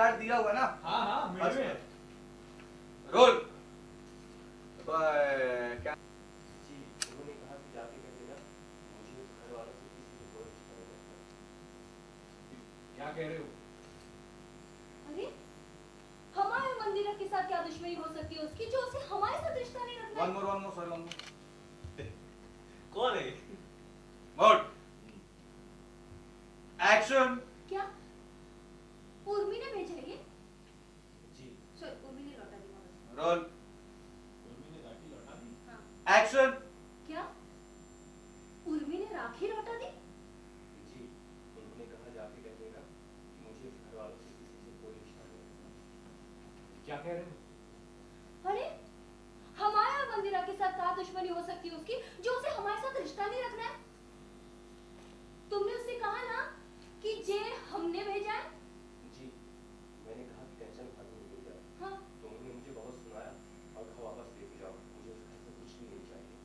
Card दिया हुआ ना? हाँ हाँ मेरे में। रोल। क्या? जी उन्होंने कहा कि जाके कह देना मुझे घर वालों से किसी से कोई रिश्ता नहीं रखना। क्या कह रहे हो? अरे हमारे मंदिरा के साथ क्या दुश्मनी हो सकती है उसकी जो उसे हमारे साथ रिश्ता नहीं रखना है? One more sorry one more. कौन है? मोड। एक्शन। क्या उर्मी ने भेजा है ये? जी सॉरी उर्मी ने लौटा दिया बस। रोल। उर्मी ने राखी लौटा दी। हाँ एक्शन। क्या उर्मी ने राखी लौटा दी? जी उन्होंने कहा जाके कह देना मुझे घर वालों से किसी से कोई रिश्ता नहीं रखना। क्या कह रहे हो? अरे हमारे और मंदिरा के साथ क्या दुश्मनी हो सकती है उसकी जो उसे हमारे साथ रिश्ता नहीं रखना है? तुमने उससे कहा ना कि जे हमने भेजा है? जी मैंने कहा कि टेंशन भाभी ने भेजा है। हाँ तो उन्होंने मुझे बहुत सुनाया और कहा वापस लेके जाओ मुझे उस घर से कुछ भी नहीं चाहिए।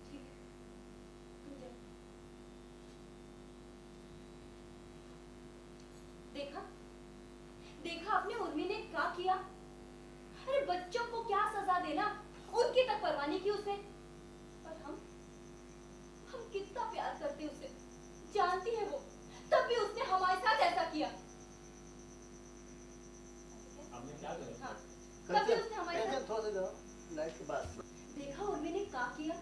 ठीक है तुम जाओ। देखा देखा आपने उर्मी ने क्या किया? अरे बच्चों को क्या सजा देना उनकी तक परवाह नहीं की उसने। और हम कितना प्यार करते उसे जानती है वो तब भी उसने हमारे साथ ऐसा किया। हमने क्या करा? हाँ तब भी उसने हमारे साथ थोड़ा सा जाओ लाइट के पास। देखा उर्मी ने क्या किया?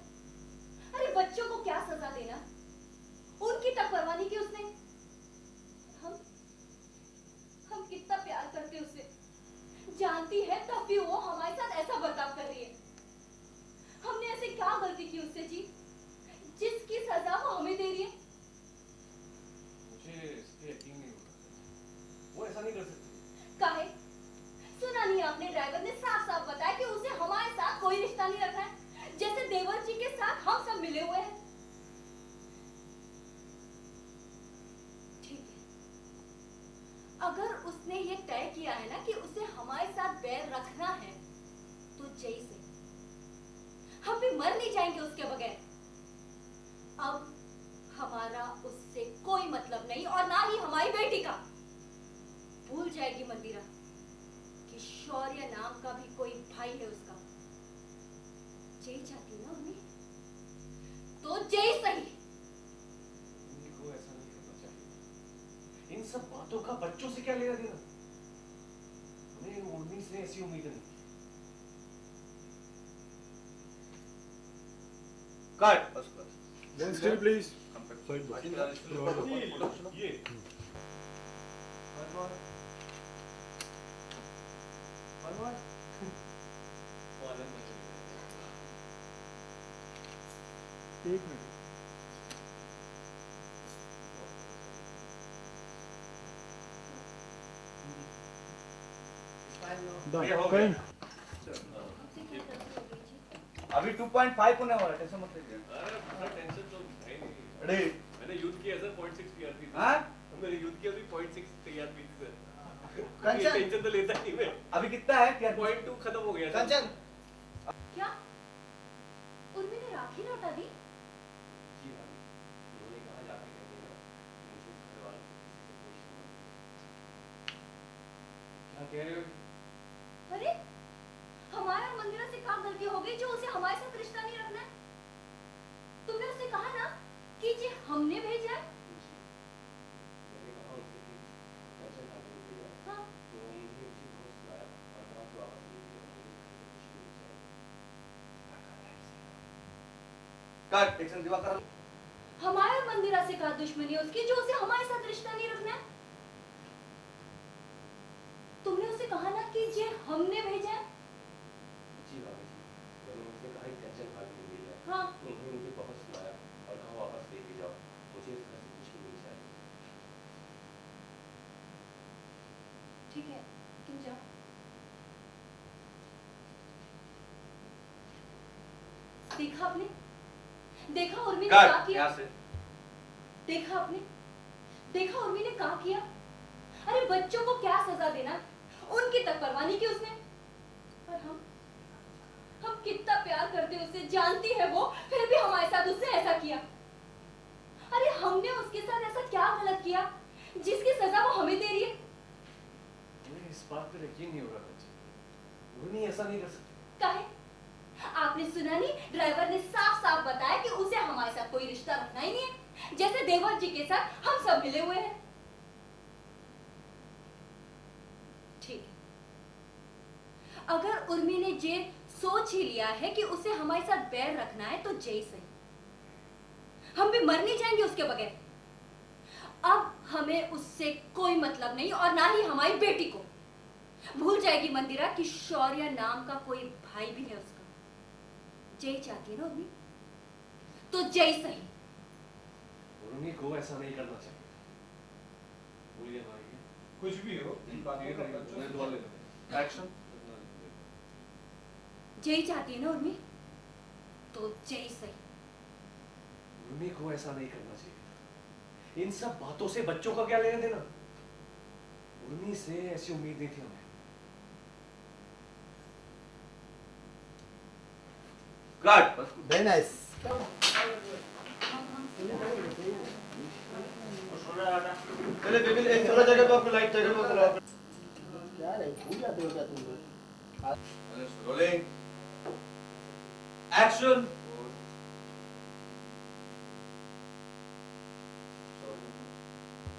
अरे बच्चों को क्या सजा देना उनकी तक परवाह नहीं की उसने। हम कितना प्यार करते उससे जानती है तब भी वो हमारे साथ ऐसा बर्ताव कर रही है। हमने ऐसे क्या गलती की उससे जी जिसकी सजा वो हमें दे रही है? मुझे इस पे यकीन नहीं हो रहा। वो ऐसा नहीं कर सकती। काहे सुना नहीं आपने? ड्राइवर ने साफ साफ बताया कि उसे हमारे साथ कोई रिश्ता नहीं रखना है जैसे देवर जी के साथ हम सब मिले हुए हैं। ठीक है अगर उसने ये तय किया है ना कि उसे हमारे साथ बैर रखना है तो जय से हम भी मर नहीं जाएंगे उसके बगैर। अब हमारा उससे कोई मतलब नहीं और ना ही हमारी बेटी का। भूल जाएगी मंदिरा कि शौर्य नाम का भी कोई भाई है उसका। जय चाहती ना उन्हें तो जय सही। उन्हीं को ऐसा नहीं करना चाहिए। इन सब बातों का बच्चों से क्या लेना देना? हमें उर्मी से ऐसी उम्मीद नहीं थी। कट बस बस। Then still please. Side by. ये एक मिनट। ये हो Done. गया। आपसे क्या गलती हो गई जी? अभी 2.5 होने वाला है टेंशन मत लीजिए। अरे पूरा टेंशन तो है नहीं। अरे मैंने यूथ किया सर 0.6 तैयार थी। हाँ मैंने यूथ किया भी 0.6 तैयार थी सर। कंचन। टेंशन तो लेता नहीं मैं। अभी कितना है क्या? 0.2 खत्म हो गया सर। कंचन क्या उर्मी ने राखी लौटा दी? जी भाभी उन्होंने कहा जाके कह देना मुझे घर वालों से किसी से कोई संबंध नहीं। क्या कह रहे हो? अरे हमारा मंदिरा से क्या गलती हो गई जो उसे हमारे साथ रिश्ता नहीं रखना है? तुमने उससे कहा ना कि ये हमने भेजा है? मैंने कहा उनसे कि टेंशन भाभी ने भेजा है। हाँ तो उन्होंने मुझे बहुत सुनाया और कहा कि वापस लेके जाओ मुझे इस घर से कुछ नहीं चाहिए। कट टेंशन दिवा कर। हमारे और मंदिरा से क्या दुश्मनी है उसकी जो उसे हमारे साथ रिश्ता नहीं रखना है? तुमने उससे कहा ना कि ये हमने भेजा है? जी भाभी जी मैंने उनसे कहा कि टेंशन भाभी ने भेजा है। हाँ तो उन्होंने मुझे बहुत सुनाया और कहा वापस लेके जाओ मुझे इस घर से कुछ भी नहीं चाहिए। ठीक है तुम जाओ। देखा आपने? देखा उर्मी ने क्या कट किया? यहाँ से। देखा आपने? देखा उर्मी ने क्या किया? अरे बच्चों को क्या सजा देना उनकी तक परवाह नहीं की उसने। और हम कितना प्यार करते उससे जानती है वो फिर भी हमारे साथ उसने ऐसा किया। अरे हमने उसके साथ ऐसा क्या गलत किया किया जिसकी सजा वो हमें दे रही है? मुझे इस बात पर यकीन नहीं हो रहा कंचन। उर्मी ऐसा नहीं कर सकती। काहे? आपने सुना नहीं, ड्राइवर ने साफ साफ बताया कि उसे हमारे साथ कोई रिश्ता रखना ही नहीं है, जैसे देवर जी के साथ हम सब मिले हुए हैं। ठीक है, अगर उर्मी ने ये सोच ही लिया है कि उसे हमारे साथ बैर रखना है तो जय सही, हम भी मर नहीं जाएंगे उसके बगैर। अब हमें उससे कोई मतलब नहीं और ना ही हमारी बेटी को। भूल जाएगी मंदिरा कि शौर्य नाम का कोई भाई भी है उसका। जय चाहती है ना उर्मी, तो जय सही। उर्मी को ऐसा नहीं करना चाहिए। बोलिए भाई। कुछ भी हो इन बातों का मैं दुआ लेता हूं। एक्शन। जय चाहती है ना उर्मी, तो जय सही। उर्मी को ऐसा नहीं करना चाहिए। इन सब बातों से बच्चों का क्या लेना देना? उर्मी से ऐसी उम्मीद नहीं थी हमें। कट। Very nice. चले बेबी, एक थोड़ा जगह पे आपको लाइट जगह पे करो। क्या रे, भूल जाते हो क्या तुम लोग? Rolling. Action.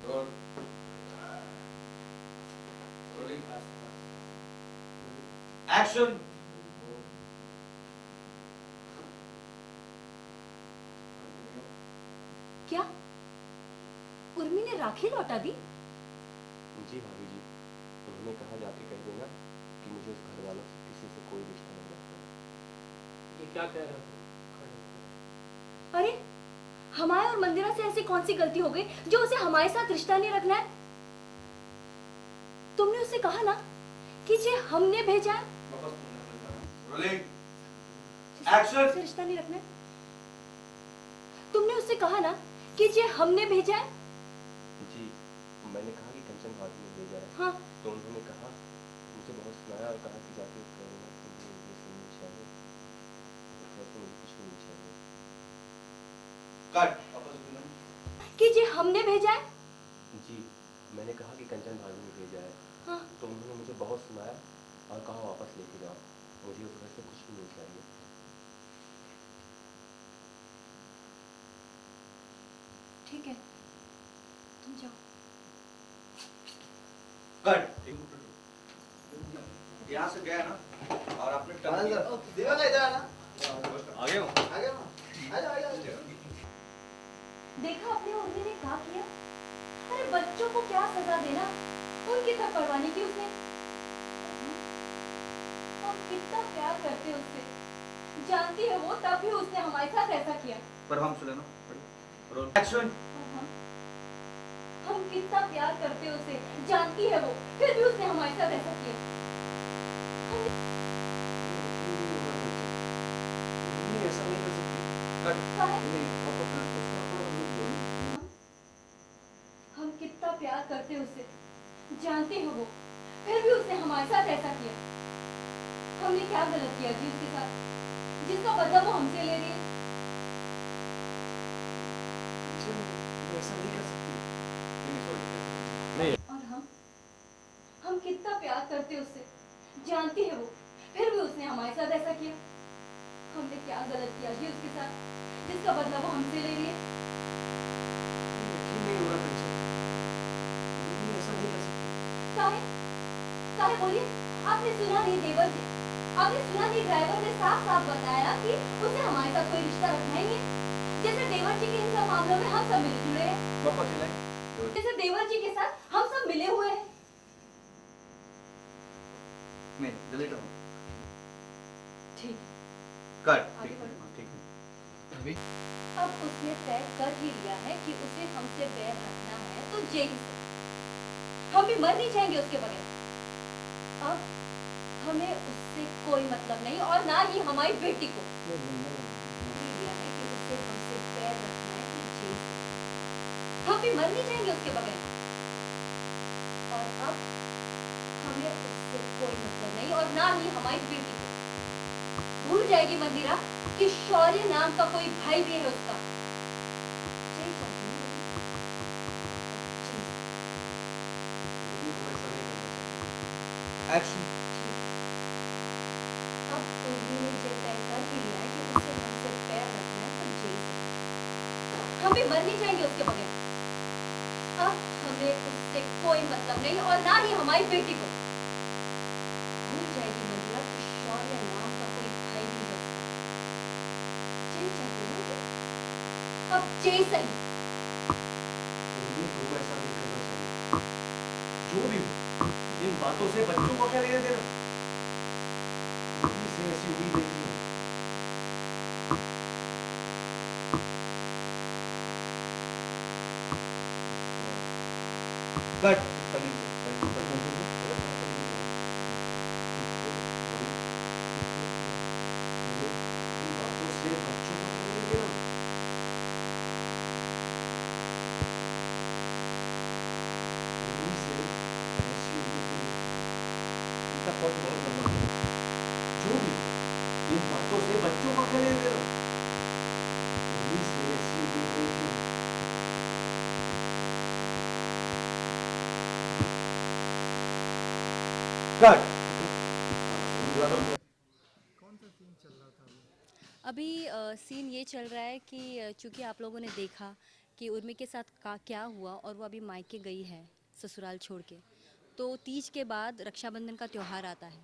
Roll. Rolling. Action. क्या उर्मी ने राखी लौटा दी? जी भाभी जी, उन्होंने कहा जाके कह देना कि मुझे उस घर वालों से किसी से कोई रिश्ता नहीं रखना। ये क्या कह रहे हो? अरे हमारे और मंदिरा से ऐसी कौन सी गलती हो गई जो उसे हमारे साथ रिश्ता नहीं रखना है? तुमने उससे कहा ना कि जे हमने भेजा है, रोलिंग। उससे एक्शन। रिश्ता नहीं रखना है। तुमने उससे कहा ना कि जे हमने भेजा है। जी, मैंने कहा कि कंचन भाभी ने भेजा है। हाँ, तो उन्होंने कहा, मुझे बहुत सुनाया और कहा कि जाके कह देना कि मुझे ये सुननी चाहिए। तो खैर तो मुझे कुछ नहीं चाहिए। कट। वापस बोलना। कि जे हमने भेजा है। जी, मैंने कहा कि कंचन भाभी ने भेजा है। हाँ, तो उन्होंने मुझे बहुत सुनाया और कहा वापस लेके जाओ, मुझे उस घर से कुछ भी नहीं चाहिए। ठीक है, तुम जाओ। कट। यहाँ से गया ना और आपने टर्न किया। दिवाला इधर आना। आगे हो। आगे आओ। आ जाओ, आ जाओ। देखा अपने उर्मी ने क्या किया? अरे बच्चों को क्या सजा देना, उनकी तक परवाह नहीं की उसने। हम कितना प्यार करते उससे, जानती है वो, तब भी उसने हमारे साथ ऐसा किया। पर हम सुने ना। रोल। एक्शन। और हम कितना प्यार करते उसे, जानती है वो, फिर भी उसने हमारे साथ ऐसा किया। उर्मी ऐसा नहीं कर सकती। कट। काहे? नहीं, वापस बोलना। हम कितना प्यार करते उसे, जानती है वो, फिर भी उसने हमारे साथ ऐसा किया। हमने क्या गलत किया जी उसके साथ, जिसका बदला वो हमसे ले रही है? कंचन, वो ऐसा नहीं कर सकती। और हम कितना प्यार करते उससे, जानती है वो, फिर भी उसने हमारे साथ ऐसा किया। हमने क्या गलत किया जी उसके साथ, जिसका बदला वो हमसे ले रही है? यकीन नहीं हो रहा कंचन। उर्मी ऐसा नहीं कर सकती। काहे? काहे बोलिए? आपने सुना नहीं देवर जी, आपने सुना नहीं ड्राइवर ने साफ साफ बताया कि उसे हमारे साथ कोई रिश्ता रखना ही नहीं है। जैसे देवर जी के इन सब मामलों में हम सब मिले जुले हैं, वापस चिल्लाएं। जैसे देवर जी के साथ हम सब मिले हुए हैं। नहीं, डिलीट हो। ठीक, कट। आगे ठीक बढ़ो। है, ठीक है। अभी अब उसने तय कर ही लिया है कि उसे हमसे बैर रखना है, तो जेल से हम भी मर नहीं जाएंगे उसके बगैर। अब हमें उससे कोई मतलब नहीं और ना ही हमारी बेटी को। लिया है कि उसे हमसे बैर रखना है, तो जेल से हम भी मर नहीं जाएंगे उसके बगैर। और अब हमें उससे कोई मतलब नहीं और ना ही हमारी बेटी को। भूल जाएगी मंदिरा कि शौर्य नाम का कोई भाई भी है उसका। जय एक्शन। अब उर्मी ने जब तय कर ही लिया है कि उसे हमसे पैर रखना है तो जेल से। हम भी मर नहीं जाएंगे उसके बगैर। अब हमें उससे कोई मतलब नहीं और ना ही हमारी बेटी को। भूल जाएगी मंजुला कि शौर्य नाम का कोई भाई नहीं बचता। जेल चाहती हो कि अब जेल सही। उर्मी को ऐसा नहीं करना चाहिए। जो भी हो, इन बातों से बच्चों को क्या लेना देना? उर्मी से ऐसी उम्मीद नहीं थी। कट। इन बातों से बच्चों को क्या लेना देना? उर्मी से ऐसी उम्मीद नहीं थी। इसका पॉइंट बहुत लंबा है। जो भी हो, इन बातों से बच्चों को क्या लेना देना? उर्मी से ऐसी उम्मीद नहीं थी। कट। अभी सीन ये चल रहा है कि चूंकि आप लोगों ने देखा कि उर्मी के साथ क्या हुआ और वो अभी मायके गई है ससुराल छोड़ के, तो तीज के बाद रक्षाबंधन का त्यौहार आता है।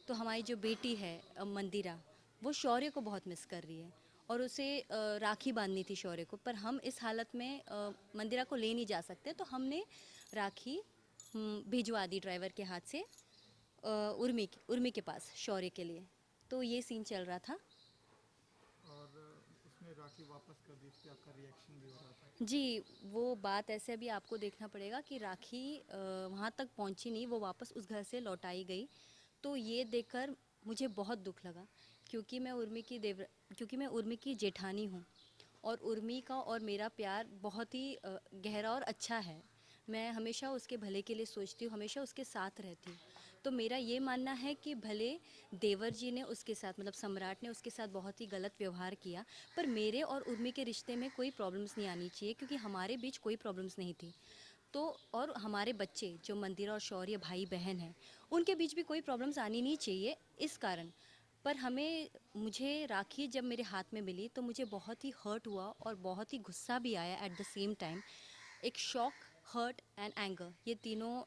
तो हमारी जो बेटी है मंदिरा, वो शौर्य को बहुत मिस कर रही है और उसे राखी बांधनी थी शौर्य को, पर हम इस हालत में मंदिरा को ले नहीं जा सकते, तो हमने राखी भिजवा दी ड्राइवर के हाथ से उर्मी के पास शौर्य के लिए। तो ये सीन चल रहा था। उसने राखी वापस कर दी, इस पे आपका रिएक्शन भी हो रहा था। जी, वो बात ऐसे अभी आपको देखना पड़ेगा कि राखी वहाँ तक पहुँची नहीं, वो वापस उस घर से लौटाई गई। तो ये देखकर मुझे बहुत दुख लगा, क्योंकि मैं उर्मी की जेठानी हूँ और उर्मी का और मेरा प्यार बहुत ही गहरा और अच्छा है। मैं हमेशा उसके भले के लिए सोचती हूँ, हमेशा उसके साथ रहती हूँ। तो मेरा ये मानना है कि भले देवर जी ने उसके साथ, मतलब सम्राट ने उसके साथ बहुत ही गलत व्यवहार किया, पर मेरे और उर्मी के रिश्ते में कोई प्रॉब्लम्स नहीं आनी चाहिए, क्योंकि हमारे बीच कोई प्रॉब्लम्स नहीं थी। तो और हमारे बच्चे जो मंदिरा और शौर्य भाई बहन हैं, उनके बीच भी कोई प्रॉब्लम्स आनी नहीं चाहिए इस कारण। पर मुझे राखी जब मेरे हाथ में मिली तो मुझे बहुत ही हर्ट हुआ और बहुत ही गुस्सा भी आया एट द सेम टाइम। एक शॉक, हर्ट एंड एंगर, ये तीनों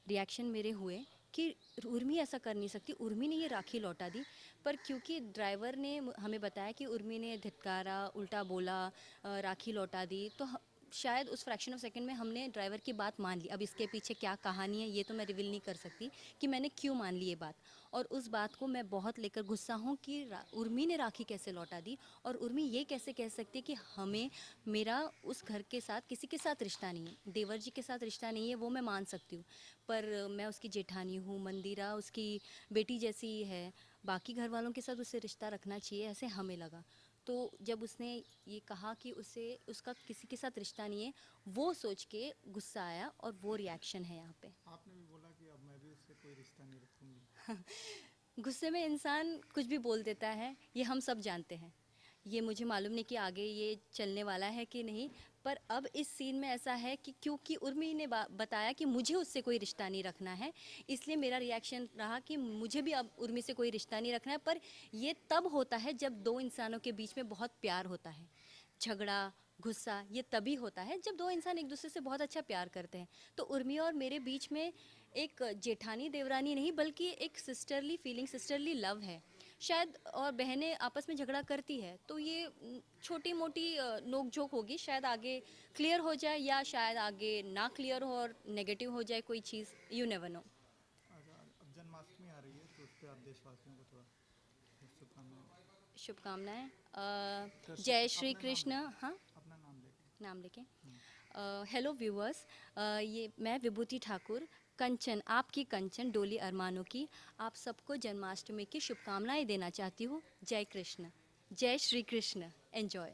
रिएक्शन मेरे हुए कि उर्मी ऐसा कर नहीं सकती। उर्मी ने ये राखी लौटा दी, पर क्योंकि ड्राइवर ने हमें बताया कि उर्मी ने धिक्कारा, उल्टा बोला, राखी लौटा दी, तो शायद उस फ्रैक्शन ऑफ सेकंड में हमने ड्राइवर की बात मान ली। अब इसके पीछे क्या कहानी है ये तो मैं रिवील नहीं कर सकती कि मैंने क्यों मान ली ये बात, और उस बात को मैं बहुत लेकर गुस्सा हूँ कि उर्मी ने राखी कैसे लौटा दी, और उर्मी ये कैसे कह सकती है कि मेरा उस घर के साथ किसी के साथ रिश्ता नहीं है, देवर जी के साथ रिश्ता नहीं है, वो मैं मान सकती हूँ, पर मैं उसकी जेठानी हूँ, मंदिरा उसकी बेटी जैसी ही है, बाकी घर वालों के साथ उसे रिश्ता रखना चाहिए, ऐसे हमें लगा। तो जब उसने ये कहा कि उसका किसी के साथ रिश्ता नहीं है, वो सोच के गुस्सा आया और वो रिएक्शन है यहाँ पे। आपने भी बोला कि अब मैं भी उससे कोई रिश्ता नहीं रखूंगी। गुस्से में इंसान कुछ भी बोल देता है, ये हम सब जानते हैं। ये मुझे मालूम नहीं कि आगे ये चलने वाला है कि नहीं, पर अब इस सीन में ऐसा है कि क्योंकि उर्मी ने बताया कि मुझे उससे कोई रिश्ता नहीं रखना है, इसलिए मेरा रिएक्शन रहा कि मुझे भी अब उर्मी से कोई रिश्ता नहीं रखना है। पर ये तब होता है जब दो इंसानों के बीच में बहुत प्यार होता है। झगड़ा, गुस्सा ये तभी होता है जब दो इंसान एक दूसरे से बहुत अच्छा प्यार करते हैं। तो उर्मी और मेरे बीच में एक जेठानी देवरानी नहीं, बल्कि एक सिस्टरली फीलिंग, सिस्टरली लव है शायद। और बहनें आपस में झगड़ा करती है तो ये छोटी मोटी नोक झोंक होगी, शायद आगे क्लियर हो जाए या शायद आगे ना क्लियर हो और नेगेटिव हो जाए कोई चीज़, यू नेवर नो। अच्छा, अब जन्माष्टमी आ रही है तो उस पर आप देशवासियों को थोड़ा शुभकामनाएं। शुभकामनाएं। जय श्री कृष्ण। हाँ, अपना नाम लेके। हेलो व्यूअर्स, ये मैं विभूति ठाकुर, कंचन, आपकी कंचन डोली अरमानों की आप सबको जन्माष्टमी की शुभकामनाएं देना चाहती हूँ। जय कृष्ण, जय श्री कृष्ण, एंजॉय।